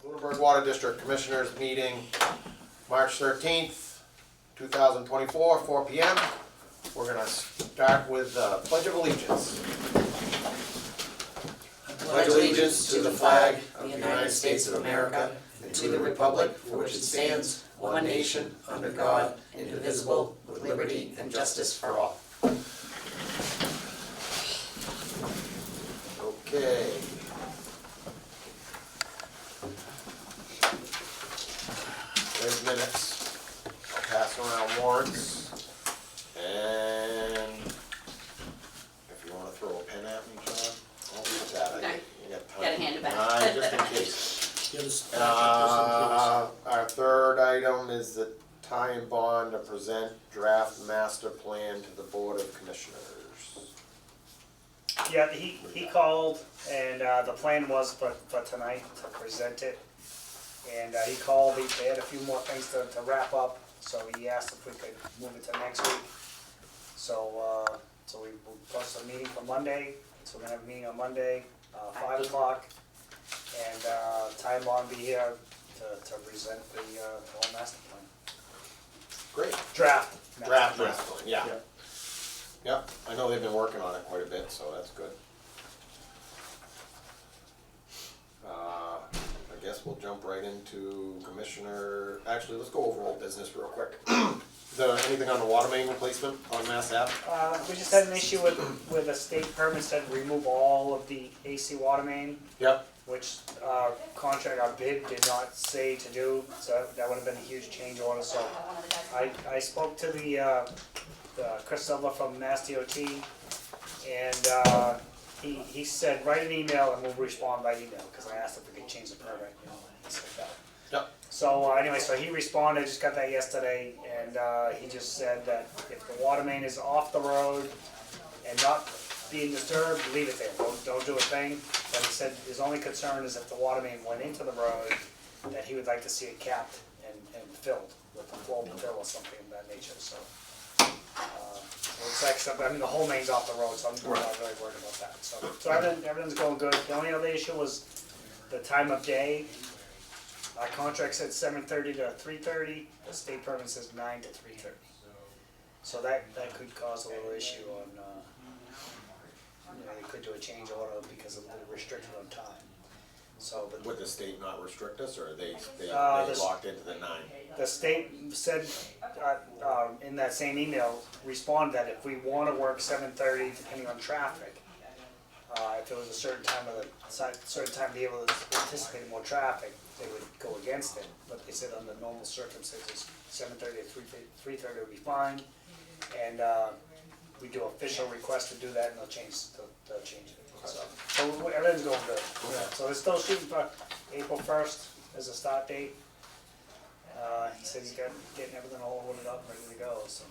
Lunenburg Water District Commissioners meeting, March 13th, 2024, 4 p.m. We're going to start with Pledge of Allegiance. Pledge allegiance to the flag of the United States of America and to the republic for which it stands, one nation, under God, indivisible, with liberty and justice for all. Okay. There's minutes. I'll pass around warrants. And if you want to throw a pen at me, John, I'll do that. No. You got time. Gotta hand it back. Just in case. Our third item is the tie and bond to present draft master plan to the Board of Commissioners. Yeah, he called, and the plan was for tonight to present it. And he called, they had a few more things to wrap up, so he asked if we could move it to next week. So we posted a meeting for Monday, so we're gonna have a meeting on Monday, 5 o'clock. And Ty and Bond be here to present the whole master plan. Great. Draft. Draft master plan, yeah. Yeah. Yep, I know they've been working on it quite a bit, so that's good. I guess we'll jump right into Commissioner, actually, let's go over old business real quick. Is there anything on the water main replacement on Mass Ave? We just had an issue with a state permit said remove all of the AC water main, Yep, which contract, our bid did not say to do, so that would have been a huge change order, so I spoke to the Chris Silva from Mass DOT, and he said, write an email and we'll respond by email, because I asked if we could change the permit, he said that. yep, So anyway, so he responded, I just got that yesterday, and he just said that if the water main is off the road and not being disturbed, leave it there, don't do a thing. But he said his only concern is if the water main went into the road, that he would like to see it capped and filled with a flowable fill or something of that nature, so. It's like, I mean, the whole main's off the road, so I'm not really worried about that, so everything's going good. The only other issue was the time of day. Our contract said 7:30 to 3:30, the state permit says 9 to 3:30. So that could cause a little issue on, they could do a change order because of the restriction on time. So, but would the state not restrict us, or are they the- locked into the 9? the state said, in that same email, responded that if we wanna work 7:30, depending on traffic, if it was a certain time of the year where there's anticipated more traffic, they would go against it. But they said under normal circumstances, 7:30 to 3:30 would be fine. And, we do official request to do that, and they'll change it. So everything's going good. Okay. So they're still shooting for April 1st as a start date. He said he's getting everything all loaded up, ready to go, so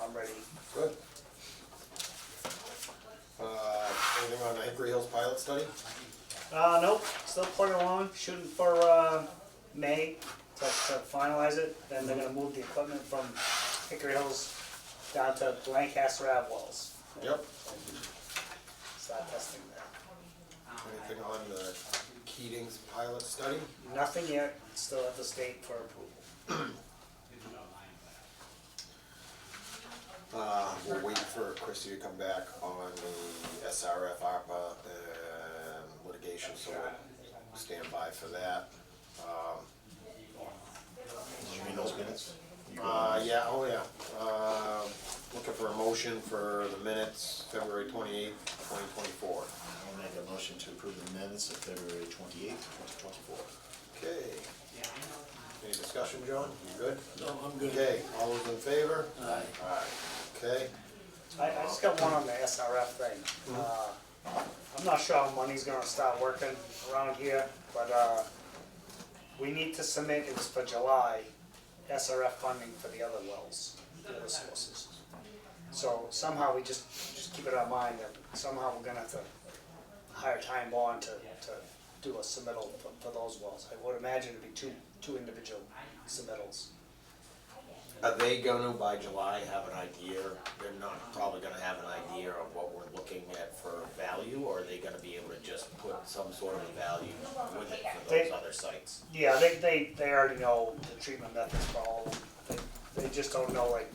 I'm ready. Good. Anything on the Hickory Hills pilot study? Nope, still plugging along, shooting for May to finalize it. Then they're gonna move the equipment from Hickory Hills down to Lancaster Ave wells. Yep. And start testing that. Anything on the Keating's pilot study? Nothing yet, still at the state for approval. We'll wait for Chrissy to come back on the SRF ARPA litigation, so we'll stand by for that. Did you read those minutes? Yeah, oh yeah. Looking for a motion for the minutes, February 28th, 2024. I'll make a motion to approve the minutes of February 28th, 2024. Okay. Any discussion, John? You good? No, I'm good. Okay, all those in favor? Aye. Aye. Okay. I just got one on the SRF thing. I'm not sure how money's gonna start working around here, but we need to submit, it was for July, SRF funding for the other wells, the other sources. So somehow we just keep it in our mind that somehow we're gonna have to hire Ty and Bond to do a submittal for those wells. I would imagine it'd be two individual submittals. Are they gonna, by July, have an idea, they're not probably gonna have an idea of what we're looking at for value, or are they gonna be able to just put some sort of a value with it for those other sites? Yeah, they already know the treatment methods for all of them. They just don't know like,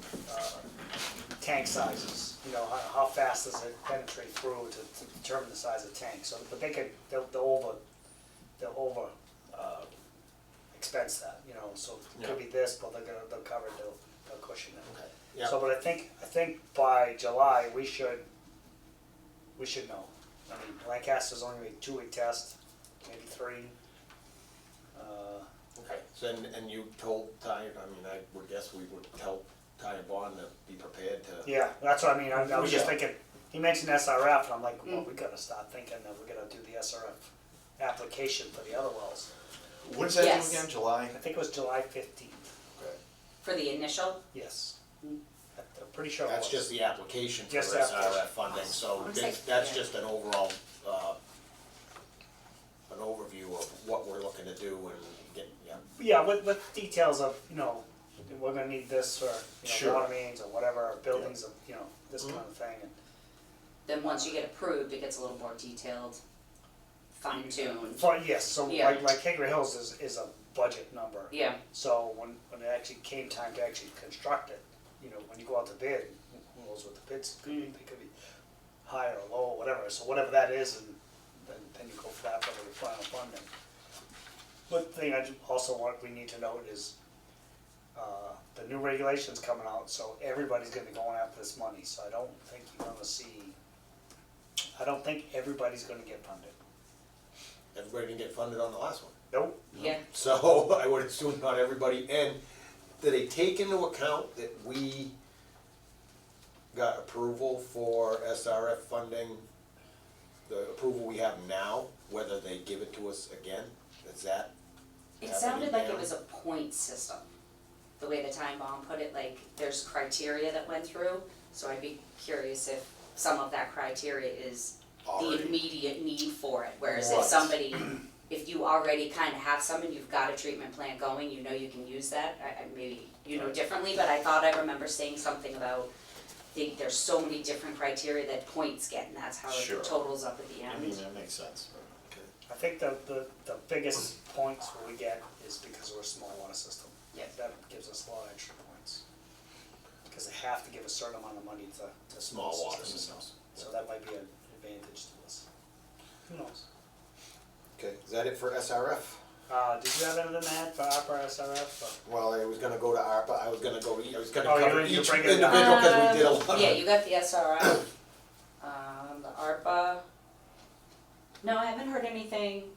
tank sizes, you know, how fast does it penetrate through to determine the size of the tank, so, but they'll over, expense that, you know, so it could be this, but they'll cover it, they'll cushion it. Okay. Yeah. So, but I think by July, we should know. I mean, Lancaster's only a 2-week test, maybe 3. Okay, so, and you told Ty, I mean, I would guess we would tell Ty and Bond to be prepared to. Yeah, that's what I mean, I was just Yeah. thinking, he mentioned SRF, and I'm like, well, we gotta start thinking that we're gonna do the SRF application for the other wells. When's that due Yes. again, July? I think it was July 15th, Okay. For the initial, yes. I'm pretty sure it was. That's just the application for Just the SRF application. funding, so I'm saying- that's yeah. just an overall, an overview of what we're looking to do and get, yeah. Yeah, with details of, you know, we're gonna need this for, you know, Sure. water mains or whatever, or buildings of, you know, this kind of thing, and then once you get approved, it gets a little more detailed, fine-tuned. but yes, so Yeah. like Hickory Hills is a budget number. Yeah, So when it actually came time to actually construct it, you know, when you go out to bid, who knows what the bids could be, they could be higher or lower, whatever, so whatever that is, and then you go for that for the final funding. But the thing we need to note is, the new regulations coming out, so everybody's gonna be going after this money, so I don't think everybody's gonna get funded. Everybody didn't get funded on the last one. Nope. yeah, So I would assume not everybody, and do they take into account that we got approval for SRF funding, the approval we have now, whether they give it to us again? Is that it happening sounded like it now? was a point system, the way the time bomb put it, like, there's criteria that went through, so I'd be curious if some of that criteria is the Already. immediate need for it, whereas if Right. somebody, if you already kinda have some and you've got a treatment plant going, you know you can use that, maybe you know differently, but I thought I remember saying something about, there's so many different criteria that points get, and that's how Sure. it totals up at the I mean, end. that makes sense. I think the biggest points we get is because we're a small water system. Yeah. That gives us a lot of extra points. Because they have to give a certain amount of money to Small small water systems. systems. So that might be an advantage to us. Who knows? Okay, is that it for SRF? Did you have anything to add for ARPA, SRF? Well, I was gonna go to ARPA, I was gonna Oh, cover you're each bringing it individual, down. cause we did a lot. Yeah, you got the SRF, the ARPA. No, I haven't heard anything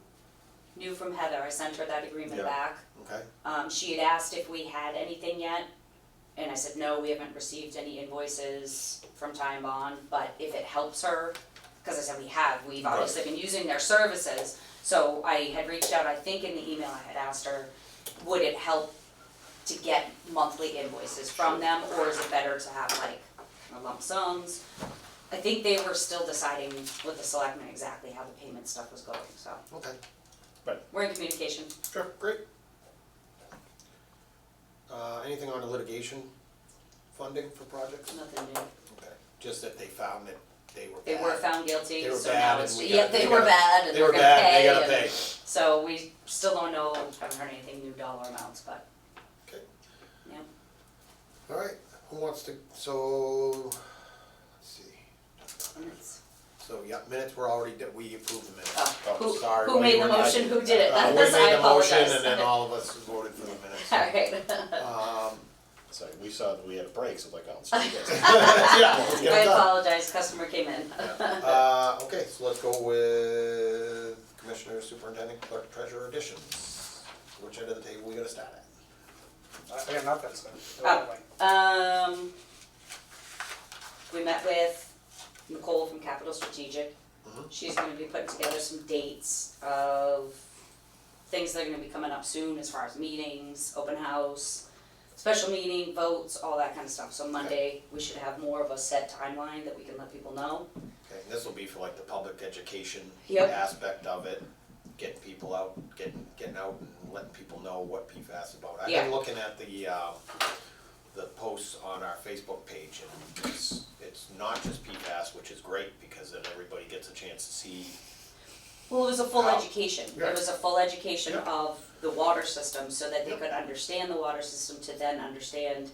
new from Heather, I sent her that agreement Yeah. back. Okay, She had asked if we had anything yet, and I said, no, we haven't received any invoices from Time Bond, but if it helps her, cause I said we've obviously been using their services, so I had reached out, I think in the email I had asked her, would it help to get monthly invoices from them, or is it better to have like lump sums? I think they were still deciding with the selectmen exactly how the payment stuff was going, so okay, we're in communication. sure, great. Anything on the litigation funding for projects? Nothing new. Okay, just that they found that they were bad. They were found guilty, They were so bad now and it's, we yeah, got- they they were got- bad and They they're were gonna bad, they pay, gotta and pay. so we still don't know, haven't heard anything new dollar amounts, but, Okay, yeah. alright, who wants to, so, let's see. And it's- So, yeah, minutes were already, we approved the minutes. Oh, Sorry, who well, made you the were- motion, who did it, We that's, I made the motion apologize. and then all of us voted for the minutes. Alright, Sorry, we saw that we had a break, so like, oh, let's do this. Yeah, let's get I it done. apologize, customer came in. Okay, so let's go with Commissioner, Superintendent, Clerk, Treasurer additions. Which end of the table we gonna start at? I got nothing, so. Oh. We met with Nicole from Capital Strategic. Mhm. She's gonna be putting together some dates of things that are gonna be coming up soon as far as meetings, open house, special meeting, votes, all that kind of stuff. So Monday, we should have more of a set timeline that we can let people know. Okay, and this will be for like the public education Yep. aspect of it, getting people out, getting out and letting people know what PFAS is about. I've Yeah. been looking at the the posts on our Facebook page, and it's not just PFAS, which is great, because then everybody gets a chance to see. Well, it was a full How? education. Yeah. It was a full education Yeah. of the water system so that they Yeah. could understand the water system to then understand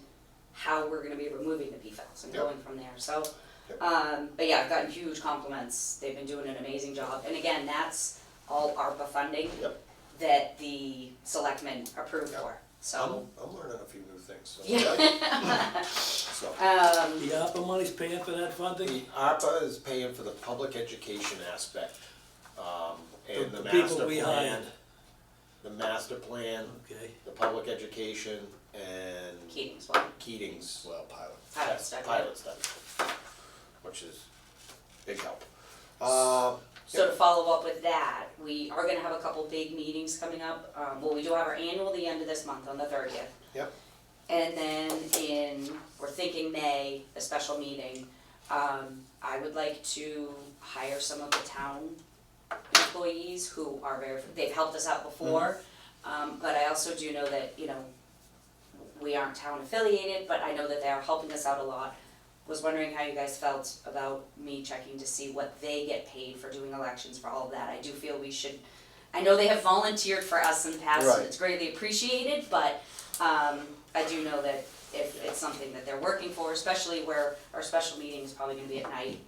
how we're gonna be removing the PFAS and Yeah. going from there. So, Yeah. but yeah, I've gotten huge compliments. They've been doing an amazing job. And again, that's all ARPA funding Yep. that the selectmen approved Yep. for. So, I'm learning a few new things, so. yeah. So, The ARPA money's paying for that funding? the ARPA is paying for the public education aspect, and the The people master we plan, hired. the master plan, Okay. the public education, and Keating's one. Keating's Well, pilot. Pilot study. pilot study, which is big help. So to follow up with that, we are gonna have a couple big meetings coming up. Well, we do have our annual the end of this month on the 30th. Yep. And then we're thinking May, a special meeting. I would like to hire some of the town employees who are they've helped us out before. But I also do know that, we aren't town affiliated, but I know that they are helping us out a lot. Was wondering how you guys felt about me checking to see what they get paid for doing elections, for all of that. I do feel we should, I know they have volunteered for us in the past, Right. and it's greatly appreciated, but I do know that if it's something that they're working for, especially where our special meeting is probably gonna be at night,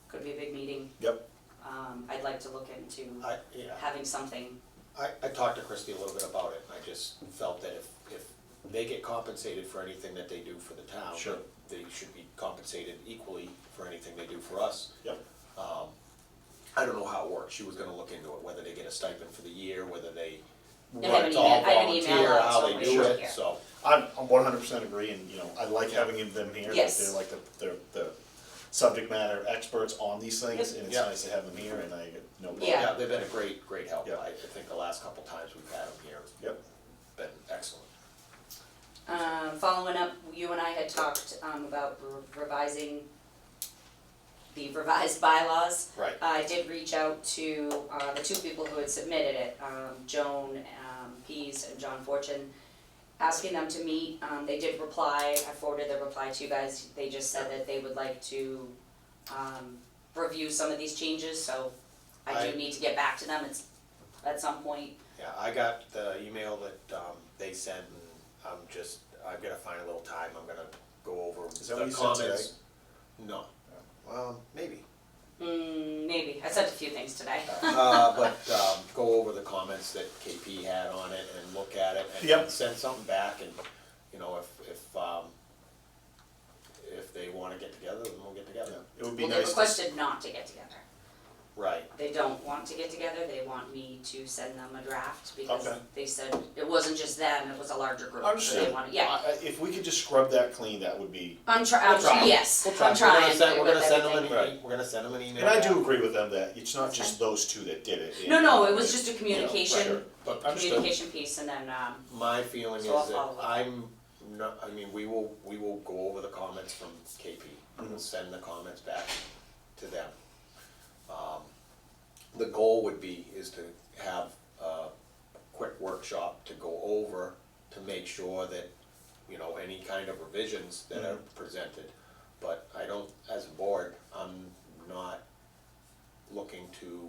could be a big meeting. Yep. I'd like to look into Yeah, having something, I talked to Christie a little bit about it, I just felt that if they get compensated for anything that they do for the town, Sure. they should be compensated equally for anything they do for us. Yep. I don't know how it works, she was gonna look into it, whether they get a stipend for the year, whether they I have an it's email- all I have an email volunteer, out, how so they I'm do sure it, here. so. I'm 100% agree, and, I like having them here. Yes. They're like the subject matter experts on these things, Yep. and it's Yeah. nice to have them here, and I get no problem. Yeah. Yeah, they've been a great help, Yeah. I think the last couple times we've had them here, Yep. been excellent. following up, you and I had talked, about revising the revised bylaws. Right. I did reach out to, the two people who had submitted it, Joan, Pease and John Fortune, asking them to meet. They did reply, I forwarded the reply to you guys. They just said that they would like to, review some of these changes, so I do need to get back to them at some point. Yeah, I got the email that, they sent, and I've gotta find a little time, I'm gonna go over Is that the what you sent comments. No, maybe. Maybe, I sent a few things today. But go over the comments that KP had on it and look at it and Yep. send something back, and, if they wanna get together, then we'll get together. It would be Well, they nice to. requested not to get together. Right, They don't want to get together, they want me to send them a draft, because Okay. they said it wasn't just them, it was a larger group, so they Understood. wanted, yeah. If we could just scrub that clean, that would be, I'm trying, yes, I'm trying to we're gonna with send them everything. an, we're gonna send them an email. and I do back. agree with them that it's not just those two that did it. No, it was just a Sure. communication, But understood. communication piece, and then, My feeling is So I'll that follow up. I'm not, we will go over the comments from KP, and we'll Mhm. send the comments back to them. The goal would be, is to have a quick workshop to go over, to make sure that, any kind of revisions that are presented. But I don't, as a board, I'm not looking to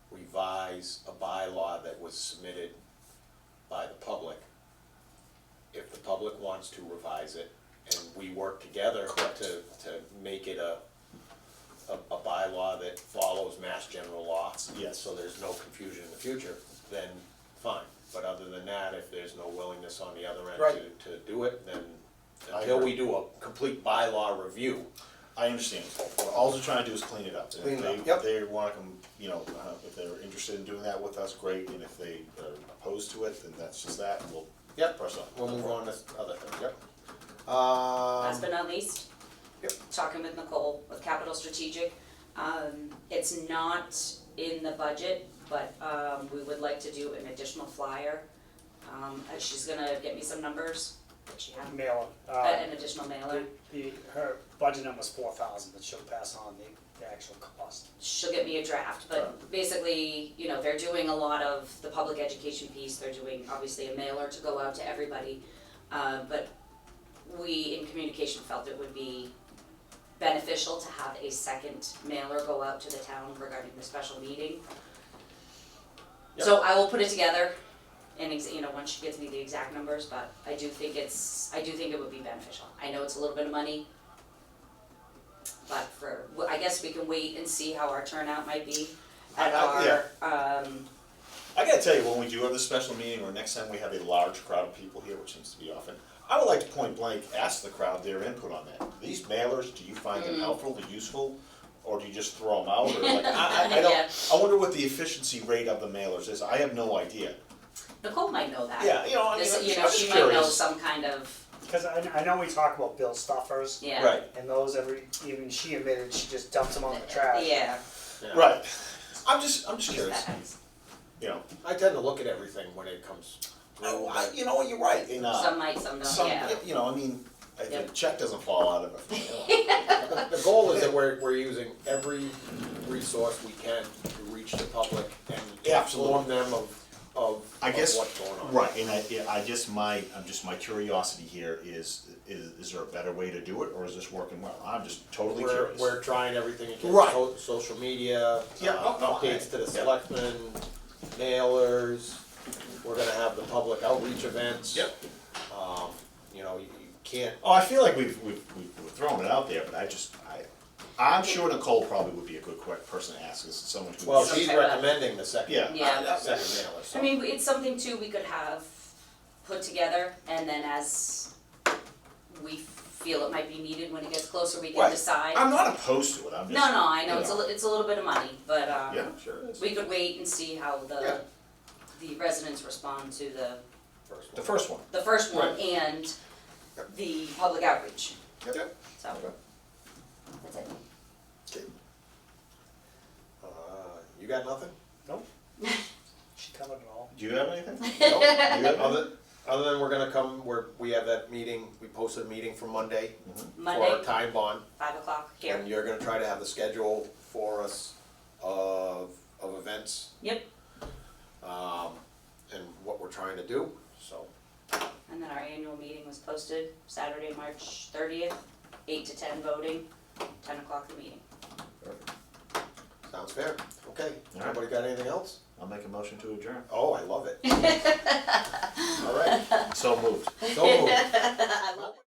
revise a bylaw that was submitted by the public. If the public wants to revise it, and we work together to make it a bylaw that follows Mass General Law. Yes. So there's no confusion in the future, then fine. But other than that, if there's no willingness on the other end Right. to do it, then I until agree. we do a complete bylaw review, I understand. All they're trying to do is clean it up. And Clean it if up, they, yep. they want to come, if they're interested in doing that with us, great. And if they are opposed to it, then that's just that, and we'll yep, press on. we'll move on to other things, yep. last but not least, Yep. talking with Nicole with Capital Strategic. It's not in the budget, but, we would like to do an additional flyer. She's gonna get me some numbers, that she had, Mailer. an additional mailer. Her budget number was 4,000, but she'll pass on the actual cost. She'll get me a draft, but basically, they're doing a lot of the public education piece, they're doing obviously a mailer to go out to everybody. But we in communication felt it would be beneficial to have a second mailer go out to the town regarding the special meeting. So I will put it together and, once she gives me the exact numbers, but I do think it would be beneficial. I know it's a little bit of money, but I guess we can wait and see how our turnout might be at I gotta tell you, when we do have this special meeting, or next time we have a large crowd of people here, which seems to be often, I would like to point blank ask the crowd their input on that. These mailers, do you find them helpful or useful, or do you just throw them out, or like, I don't, Yeah. I wonder what the efficiency rate of the mailers is, I have no idea. Nicole might know that. Yeah, I mean, This, I'm just she might know curious. some kind of, Cause I know we talk about bill stuffers, yeah. Right, and those even she admitted she just dumps them on the trash. Yeah. Yeah. right. I'm just curious, That's- you know. I tend to look at everything when it comes through, but You know what, you're right, and, Some might, some don't, some, yeah. I mean, if Yep. the check doesn't fall out of it. the goal is that we're using every resource we can to reach the public and Absolutely. inform them of I guess, what's going on. right, and my curiosity here is there a better way to do it, or is this working well? I'm just totally curious. We're trying everything again, Right. social media, Yeah, updates to the yeah. selectmen, mailers, we're gonna have the public outreach events. Yep. You can't, Oh, I feel like we've thrown it out there, but I'm sure Nicole probably would be a good person to ask, as someone who. well, she's Okay. recommending the second, Yeah. Yeah. second mailer, so. I mean, it's something too we could have put together, and then as we feel it might be needed when it gets closer, we can Right. decide. I'm not opposed to it, I'm just. No, I know, you it's a little bit of money, but, Yeah, sure it is. we could wait and see how Yeah. the residents respond to First The one. first one. the first one Right. and the public outreach, Yep. so, Okay. that's it. You got nothing? She covered it all. Do you have anything? No? You have Other than we're gonna come, we have that meeting, we posted a meeting for Monday for our Monday, time bond. 5:00 here, And you're gonna try to have the schedule for us of events. Yep. And what we're trying to do, so. and then our annual meeting was posted Saturday, March 30th, 8 to 10 voting, 10:00 the meeting. Sounds fair, okay. All right. Anybody got anything else? I'll make a motion to adjourn. Oh, I love it. All right, So moved. so moved.